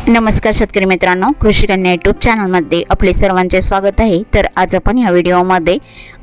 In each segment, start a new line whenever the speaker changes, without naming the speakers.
नमस्कार शेतकरी मित्रांनो, कृषी कन्या यूट्यूब चॅनलमध्ये आपले सर्वांचे स्वागत आहे। तर आज आपण या व्हिडिओमध्ये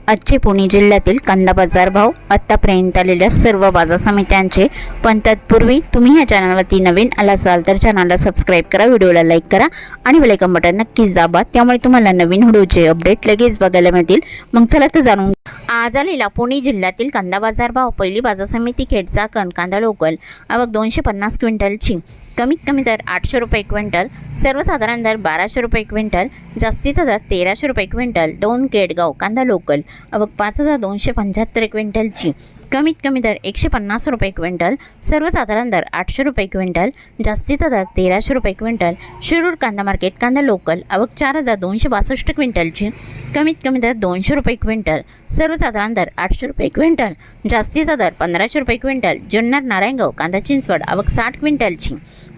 आजचे पुणे जिल्ह्यातील कांदा बाजार भाव, आतापर्यंत आलेल्या सर्व बाजार समित्यांचे, पण तत्पूर्वी तुम्ही या चॅनलवरती नवीन आला असाल तर चॅनलला सबस्क्राईब करा, व्हिडिओला लाईक करा आणि बेल आयकॉन बटन नक्कीच दाबा, त्यामुळे तुम्हाला नवीन व्हिडिओचे अपडेट लगेच बघायला मिळतील। मग चला तर जाणून आज आलेला पुणे जिल्ह्यातील कांदा बाजार भाव। पहिली बाजार समिती खेडचाकण कांदा लोकल, आवक 250 क्विंटलची, कमीत कमी दर 800 रुपये क्विंटल, सर्वसाधारण दर 1200 रुपये क्विंटल, जास्तीचा दर 1300 रुपये क्विंटल। 2 केडगाव कांदा लोकल, आवक 5275 क्विंटलची, कमीत कमी दर 150 रुपये क्विंटल, सर्वसाधारण दर 800 रुपये क्विंटल, जास्तीचा दर 1300 रुपये क्विंटल। शिरूर कांदा मार्केट कांदा लोकल, आवक 4262 क्विंटलची, कमीत कमी दर 200 रुपये क्विंटल, सर्वसाधारण दर 800 रुपये क्विंटल, जास्तीचा दर 1500 रुपये क्विंटल। जुन्नर नारायणगाव कांदा चिंचवड, आवक 60 क्विंटलची,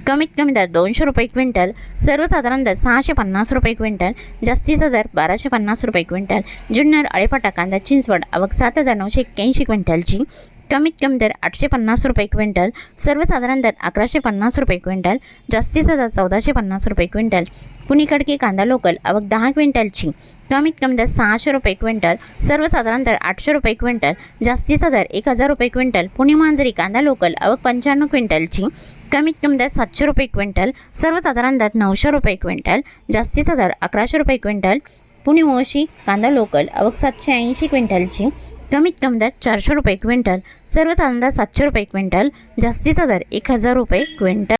कमीत कमी दर 200 रुपये क्विंटल, सर्वसाधारण दर 650 रुपये क्विंटल, जास्तीचा दर 1250 रुपये क्विंटल। जुन्नर आळेपाटा कांदा चिंचवड, आवक 7981 क्विंटलची, कमीत कमी दर 850 रुपये क्विंटल, सर्वसाधारण दर 1150 रुपये क्विंटल, जास्तीचा दर 1450 रुपये क्विंटल। पुणे खडकी कांदा लोकल, आवक 10 क्विंटलची, कमीत कमी दर 600 रुपये क्विंटल, सर्वसाधारण दर 800 रुपये क्विंटल, जास्तीचा दर 1000 रुपये क्विंटल। पुणे मांजरी कांदा लोकल, आवक 95 क्विंटलची, कमीत कमी दर 700 रुपये क्विंटल, सर्वसाधारण दर 900 रुपये क्विंटल, जास्तीचा दर 1100 रुपये क्विंटल। पुणे मोशी कांदा लोकल, आवक 780 क्विंटलची, कमीत कमी दर 400 रुपये क्विंटल, सर्वसाधारण दर 700 रुपये क्विंटल, जास्तीचा दर 1000 रुपये क्विंटल।